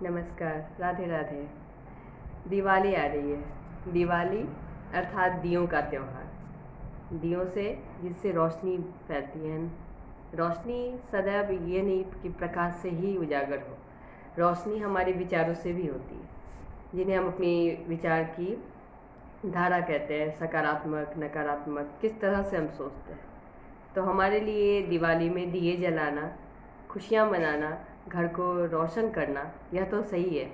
नमस्कार, राधे राधे। दिवाली आ रही है। दिवाली अर्थात दियों का त्योहार। दियों से जिससे रोशनी फैलती है। रोशनी सदैव ये नहीं कि प्रकाश से ही उजागर हो, रोशनी हमारे विचारों से भी होती है, जिन्हें हम अपनी विचार की धारा कहते हैं। सकारात्मक, नकारात्मक, किस तरह से हम सोचते हैं। तो हमारे लिए दिवाली में दिए जलाना, खुशियाँ मनाना, घर को रोशन करना, यह तो सही है,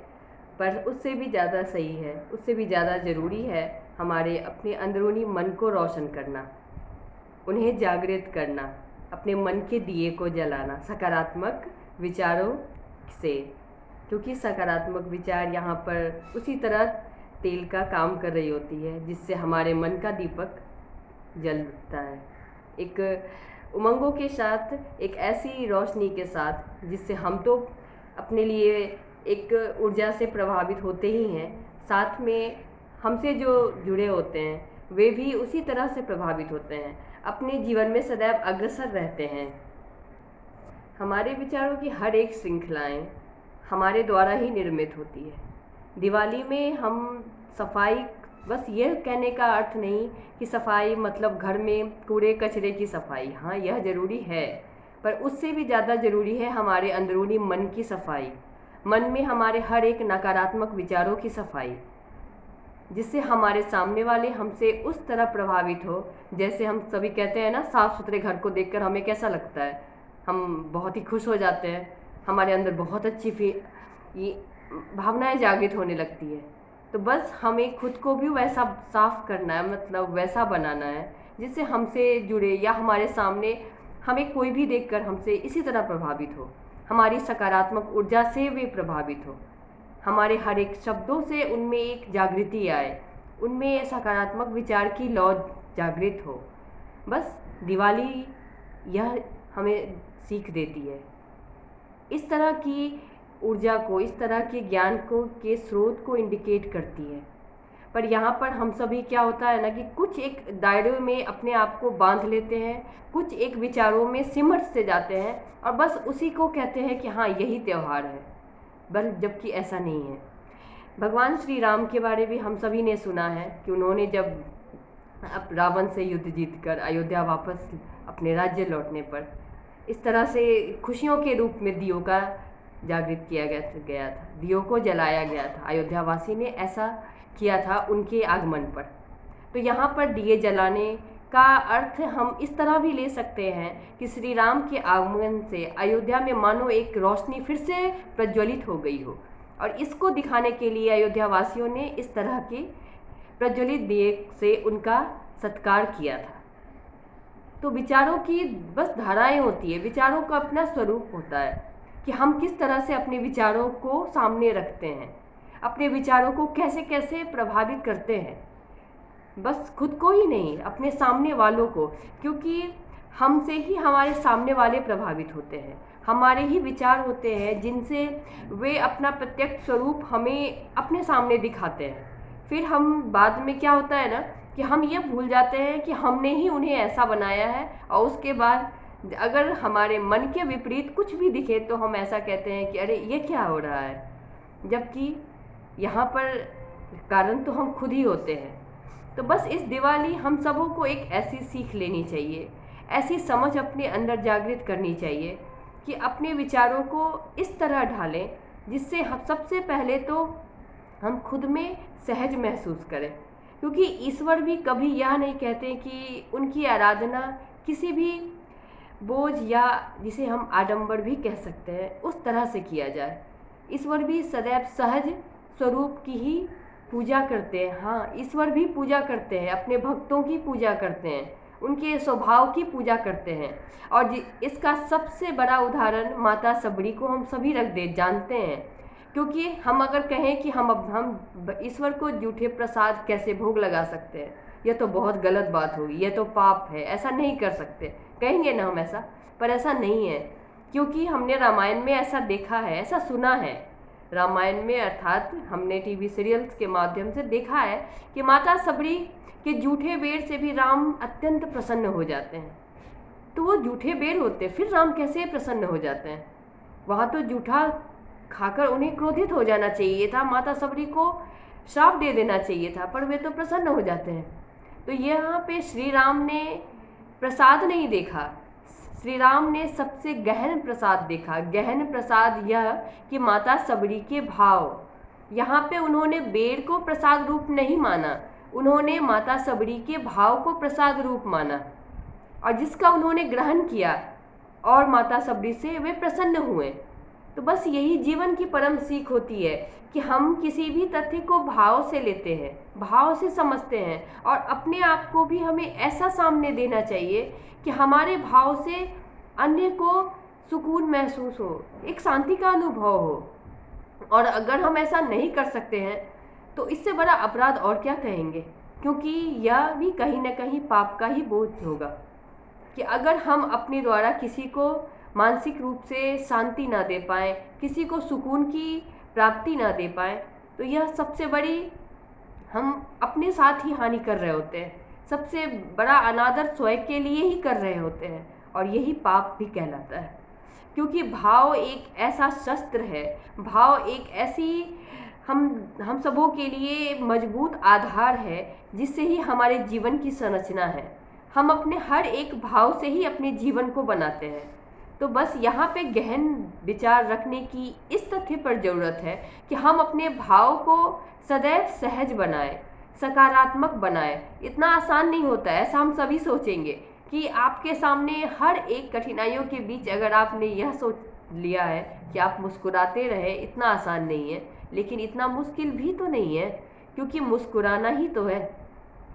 पर उससे भी ज़्यादा सही है, उससे भी ज़्यादा ज़रूरी है हमारे अपने अंदरूनी मन को रोशन करना, उन्हें जागृत करना, अपने मन के दिए को जलाना सकारात्मक विचारों से। क्योंकि सकारात्मक विचार यहाँ पर उसी तरह तेल का काम कर रही होती है, जिससे हमारे मन का दीपक जलता है, एक उमंगों के साथ, एक ऐसी रोशनी के साथ जिससे हम तो अपने लिए एक ऊर्जा से प्रभावित होते ही हैं, साथ में हमसे जो जुड़े होते हैं वे भी उसी तरह से प्रभावित होते हैं, अपने जीवन में सदैव अग्रसर रहते हैं। हमारे विचारों की हर एक श्रृंखलाएं हमारे द्वारा ही निर्मित होती है। दिवाली में हम सफाई, बस यह कहने का अर्थ नहीं कि सफाई मतलब घर में कूड़े कचरे की सफाई, हाँ यह ज़रूरी है, पर उससे भी ज़्यादा ज़रूरी है हमारे अंदरूनी मन की सफाई, मन में हमारे हर एक नकारात्मक विचारों की सफाई, जिससे हमारे सामने वाले हमसे उस तरह प्रभावित हो। जैसे हम सभी कहते हैं ना, साफ़ सुथरे घर को देखकर हमें कैसा लगता है, हम बहुत ही खुश हो जाते हैं, हमारे अंदर बहुत अच्छी ये भावनाएं जागृत होने लगती है। तो बस हमें खुद को भी वैसा साफ करना है, मतलब वैसा बनाना है जिससे हमसे जुड़े या हमारे सामने हमें कोई भी देखकर हमसे इसी तरह प्रभावित हो, हमारी सकारात्मक ऊर्जा से वे प्रभावित हो, हमारे हर एक शब्दों से उनमें एक जागृति आए, उनमें सकारात्मक विचार की लौ जागृत हो। बस दिवाली यह हमें सीख देती है, इस तरह की ऊर्जा को, इस तरह के ज्ञान को के स्रोत को इंडिकेट करती है। पर यहाँ पर हम सभी क्या होता है ना कि कुछ एक दायरे में अपने आप को बांध लेते हैं, कुछ एक विचारों में सिमट से जाते हैं और बस उसी को कहते हैं कि हाँ यही त्यौहार है, बल जबकि ऐसा नहीं है। भगवान श्री राम के बारे में हम सभी ने सुना है कि उन्होंने जब रावण से युद्ध जीतकर अयोध्या वापस अपने राज्य लौटने पर इस तरह से खुशियों के रूप में दियों का जागृत किया गया था, दियों को जलाया गया था। अयोध्या वासी ने ऐसा किया था उनके आगमन पर। तो यहाँ पर दिए जलाने का अर्थ हम इस तरह भी ले सकते हैं कि श्री राम के आगमन से अयोध्या में मानो एक रोशनी फिर से प्रज्वलित हो गई हो, और इसको दिखाने के लिए अयोध्या वासियों ने इस तरह के प्रज्वलित दिए से उनका सत्कार किया था। तो विचारों की बस धाराएं होती है, विचारों का अपना स्वरूप होता है कि हम किस तरह से अपने विचारों को सामने रखते हैं, अपने विचारों को कैसे कैसे प्रभावित करते हैं, बस खुद को ही नहीं अपने सामने वालों को, क्योंकि हमसे ही हमारे सामने वाले प्रभावित होते हैं, हमारे ही विचार होते हैं जिनसे वे अपना प्रत्यक्ष स्वरूप हमें अपने सामने दिखाते हैं। फिर हम बाद में क्या होता है ना कि हम ये भूल जाते हैं कि हमने ही उन्हें ऐसा बनाया है, और उसके बाद अगर हमारे मन के विपरीत कुछ भी दिखे तो हम ऐसा कहते हैं कि अरे ये क्या हो रहा है, जबकि यहाँ पर कारण तो हम खुद ही होते हैं। तो बस इस दिवाली हम सबों को एक ऐसी सीख लेनी चाहिए, ऐसी समझ अपने अंदर जागृत करनी चाहिए कि अपने विचारों को इस तरह ढालें जिससे हम सबसे पहले तो हम खुद में सहज महसूस करें, क्योंकि ईश्वर भी कभी यह नहीं कहते कि उनकी आराधना किसी भी बोझ या जिसे हम आडंबर भी कह सकते हैं उस तरह से किया जाए। ईश्वर भी सदैव सहज स्वरूप की ही पूजा करते हैं। हाँ, ईश्वर भी पूजा करते हैं, अपने भक्तों की पूजा करते हैं, उनके स्वभाव की पूजा करते हैं। और इसका सबसे बड़ा उदाहरण माता सबरी को हम सभी जानते हैं, क्योंकि हम अगर कहें कि हम ईश्वर को जूठे प्रसाद कैसे भोग लगा सकते हैं, यह तो बहुत गलत बात होगी, यह तो पाप है, ऐसा नहीं कर सकते, कहेंगे ना हम ऐसा, पर ऐसा नहीं है, क्योंकि हमने रामायण में ऐसा देखा है, ऐसा सुना है। रामायण में अर्थात हमने टीवी सीरियल्स के माध्यम से देखा है कि माता सबरी के जूठे बेर से भी राम अत्यंत प्रसन्न हो जाते हैं। तो वो जूठे बेर होते, फिर राम कैसे प्रसन्न हो जाते हैं? वहाँ तो जूठा खाकर उन्हें क्रोधित हो जाना चाहिए था, माता सबरी को श्राप दे देना चाहिए था, पर वे तो प्रसन्न हो जाते हैं। तो यहाँ पे श्री राम ने प्रसाद नहीं देखा, श्री राम ने सबसे गहन प्रसाद देखा। गहन प्रसाद यह कि माता सबरी के भाव, यहाँ पे उन्होंने बेर को प्रसाद रूप नहीं माना, उन्होंने माता सबरी के भाव को प्रसाद रूप माना, और जिसका उन्होंने ग्रहण किया और माता सबरी से वे प्रसन्न हुए। तो बस यही जीवन की परम सीख होती है कि हम किसी भी तथ्य को भाव से लेते हैं, भाव से समझते हैं, और अपने आप को भी हमें ऐसा सामने देना चाहिए कि हमारे भाव से अन्य को सुकून महसूस हो, एक शांति का अनुभव हो। और अगर हम ऐसा नहीं कर सकते हैं तो इससे बड़ा अपराध और क्या कहेंगे, क्योंकि यह भी कहीं ना कहीं पाप का ही बोझ होगा कि अगर हम अपने द्वारा किसी को मानसिक रूप से शांति ना दे पाएँ, किसी को सुकून की प्राप्ति ना दे पाएँ, तो यह सबसे बड़ी हम अपने साथ ही हानि कर रहे होते हैं, सबसे बड़ा अनादर स्वयं के लिए ही कर रहे होते हैं, और यही पाप भी कहलाता है। क्योंकि भाव एक ऐसा शस्त्र है, भाव एक ऐसी हम सबों के लिए मजबूत आधार है जिससे ही हमारे जीवन की संरचना है। हम अपने हर एक भाव से ही अपने जीवन को बनाते हैं। तो बस यहाँ पे गहन विचार रखने की इस तथ्य पर ज़रूरत है कि हम अपने भाव को सदैव सहज बनाएं, सकारात्मक बनाएं। इतना आसान नहीं होता है, ऐसा हम सभी सोचेंगे कि आपके सामने हर एक कठिनाइयों के बीच अगर आपने यह सोच लिया है कि आप मुस्कुराते रहे, इतना आसान नहीं है, लेकिन इतना मुश्किल भी तो नहीं है, क्योंकि मुस्कुराना ही तो है,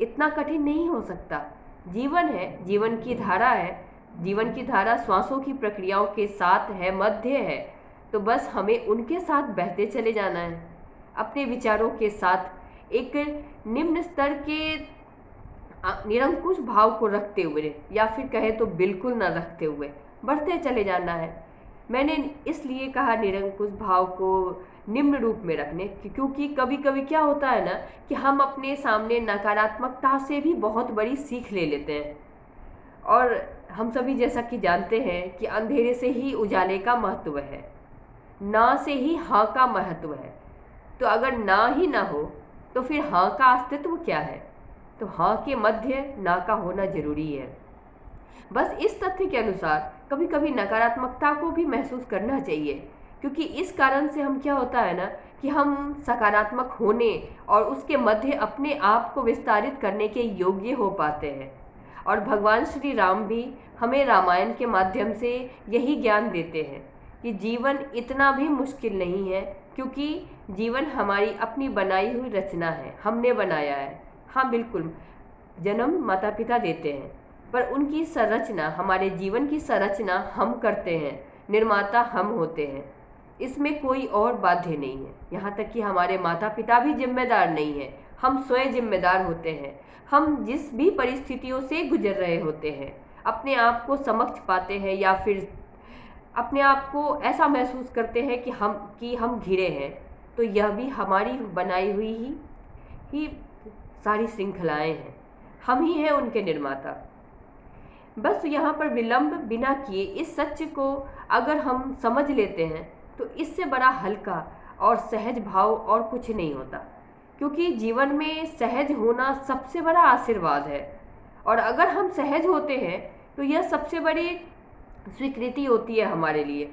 इतना कठिन नहीं हो सकता। जीवन है, जीवन की धारा है, जीवन की धारा श्वासों की प्रक्रियाओं के साथ है, मध्य है, तो बस हमें उनके साथ बहते चले जाना है, अपने विचारों के साथ एक निम्न स्तर के निरंकुश भाव को रखते हुए, या फिर कहे तो बिल्कुल न रखते हुए बढ़ते चले जाना है। मैंने इसलिए कहा निरंकुश भाव को निम्न रूप में रखने, क्योंकि कभी कभी क्या होता है ना कि हम अपने सामने नकारात्मकता से भी बहुत बड़ी सीख ले लेते हैं, और हम सभी जैसा कि जानते हैं कि अंधेरे से ही उजाले का महत्व है, ना से ही हाँ का महत्व है। तो अगर ना ही ना हो तो फिर हाँ का अस्तित्व क्या है? तो हाँ के मध्य ना का होना जरूरी है। बस इस तथ्य के अनुसार कभी कभी नकारात्मकता को भी महसूस करना चाहिए, क्योंकि इस कारण से हम क्या होता है ना कि हम सकारात्मक होने और उसके मध्य अपने आप को विस्तारित करने के योग्य हो पाते हैं। और भगवान श्री राम भी हमें रामायण के माध्यम से यही ज्ञान देते हैं कि जीवन इतना भी मुश्किल नहीं है, क्योंकि जीवन हमारी अपनी बनाई हुई रचना है, हमने बनाया है। हाँ बिल्कुल, जन्म माता पिता देते हैं, पर उनकी संरचना, हमारे जीवन की संरचना हम करते हैं, निर्माता हम होते हैं, इसमें कोई और बाध्य नहीं है। यहाँ तक कि हमारे माता पिता भी जिम्मेदार नहीं है, हम स्वयं जिम्मेदार होते हैं। हम जिस भी परिस्थितियों से गुजर रहे होते हैं, अपने आप को समक्ष पाते हैं या फिर अपने आप को ऐसा महसूस करते हैं कि हम घिरे हैं, तो यह भी हमारी बनाई हुई ही सारी श्रृंखलाएं हैं, हम ही हैं उनके निर्माता। बस यहाँ पर विलंब बिना किए इस सत्य को अगर हम समझ लेते हैं तो इससे बड़ा हल्का और सहज भाव और कुछ नहीं होता, क्योंकि जीवन में सहज होना सबसे बड़ा आशीर्वाद है। और अगर हम सहज होते हैं तो यह सबसे बड़ी स्वीकृति होती है हमारे लिए।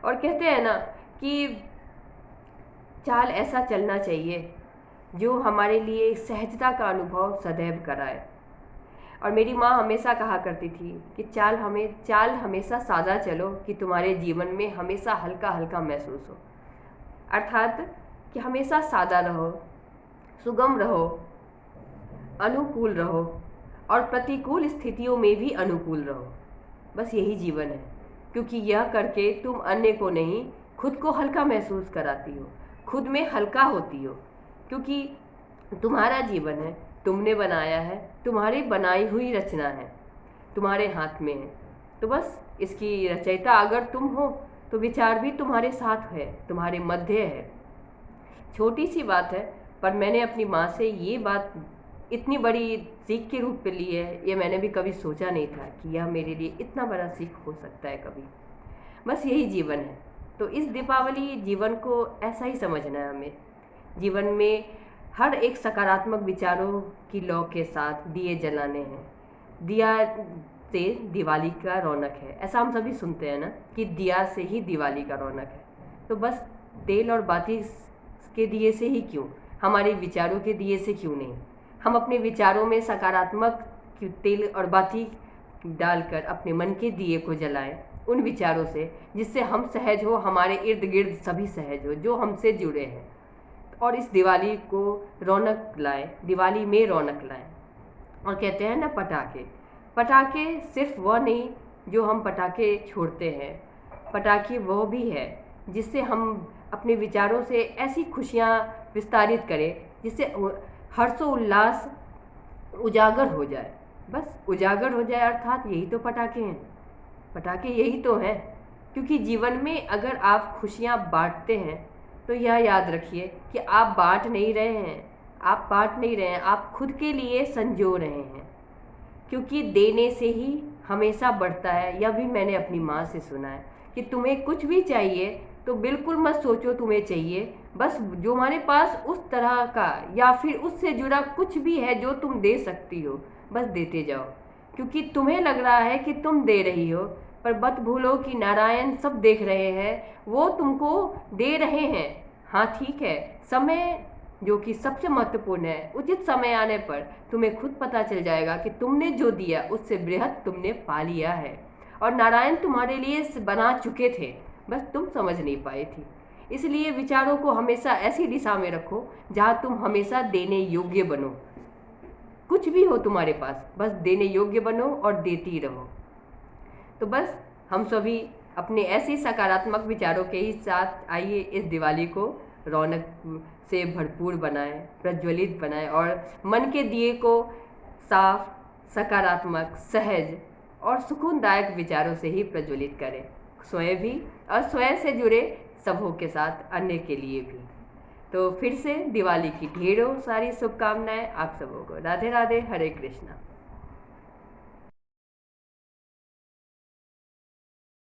और कहते हैं ना कि चाल ऐसा चलना चाहिए जो हमारे लिए सहजता का अनुभव सदैव कराए। और मेरी माँ हमेशा कहा करती थी कि चाल हमेशा सादा चलो कि तुम्हारे जीवन में हमेशा हल्का हल्का महसूस हो। अर्थात कि हमेशा सादा रहो, सुगम रहो, अनुकूल रहो, और प्रतिकूल स्थितियों में भी अनुकूल रहो। बस यही जीवन है, क्योंकि यह करके तुम अन्य को नहीं, खुद को हल्का महसूस कराती हो, खुद में हल्का होती हो, क्योंकि तुम्हारा जीवन है, तुमने बनाया है, तुम्हारी बनाई हुई रचना है, तुम्हारे हाथ में है। तो बस इसकी रचयिता अगर तुम हो तो विचार भी तुम्हारे साथ है, तुम्हारे मध्य है। छोटी सी बात है, पर मैंने अपनी माँ से ये बात इतनी बड़ी सीख के रूप में ली है, ये मैंने भी कभी सोचा नहीं था कि यह मेरे लिए इतना बड़ा सीख हो सकता है कभी। बस यही जीवन है, तो इस दीपावली जीवन को ऐसा ही समझना है हमें। जीवन में हर एक सकारात्मक विचारों की लौ के साथ दिए जलाने हैं। दिया से दिवाली का रौनक है, ऐसा हम सभी सुनते हैं ना कि दिया से ही दिवाली का रौनक है। तो बस तेल और बाती के दिए से ही क्यों, हमारे विचारों के दिए से क्यों नहीं? हम अपने विचारों में सकारात्मक तेल और बाती डालकर अपने मन के दिए को जलाएं, उन विचारों से जिससे हम सहज हो, हमारे इर्द गिर्द सभी सहज हो जो हमसे जुड़े हैं, और इस दिवाली को रौनक लाएं, दिवाली में रौनक लाएं। और कहते हैं ना, पटाखे पटाखे सिर्फ वह नहीं जो हम पटाखे छोड़ते हैं, पटाखे वह भी है जिससे हम अपने विचारों से ऐसी खुशियाँ विस्तारित करें जिससे हर्षोल्लास उजागर हो जाए। बस उजागर हो जाए, अर्थात यही तो पटाखे हैं, पटाखे यही तो हैं। क्योंकि जीवन में अगर आप खुशियाँ बांटते हैं तो यह याद रखिए कि आप बांट नहीं रहे हैं, आप बांट नहीं रहे हैं, आप खुद के लिए संजो रहे हैं। क्योंकि देने से ही हमेशा बढ़ता है। यह भी मैंने अपनी माँ से सुना है कि तुम्हें कुछ भी चाहिए तो बिल्कुल मत सोचो तुम्हें चाहिए, बस जो हमारे पास उस तरह का या फिर उससे जुड़ा कुछ भी है जो तुम दे सकती हो, बस देते जाओ। क्योंकि तुम्हें लग रहा है कि तुम दे रही हो, पर मत भूलो कि नारायण सब देख रहे हैं, वो तुमको दे रहे हैं। हाँ ठीक है, समय जो कि सबसे महत्वपूर्ण है, उचित समय आने पर तुम्हें खुद पता चल जाएगा कि तुमने जो दिया उससे बृहद तुमने पा लिया है, और नारायण तुम्हारे लिए बना चुके थे, बस तुम समझ नहीं पाई थी। इसलिए विचारों को हमेशा ऐसी दिशा में रखो जहाँ तुम हमेशा देने योग्य बनो। कुछ भी हो तुम्हारे पास, बस देने योग्य बनो और देती रहो। तो बस हम सभी अपने ऐसे सकारात्मक विचारों के ही साथ आइए इस दिवाली को रौनक से भरपूर बनाएं, प्रज्वलित बनाएं, और मन के दिए को साफ, सकारात्मक, सहज और सुकूनदायक विचारों से ही प्रज्वलित करें, स्वयं भी और स्वयं से जुड़े सबों के साथ, अन्य के लिए भी। तो फिर से दिवाली की ढेरों सारी शुभकामनाएं आप सबों को। राधे राधे, हरे कृष्णा।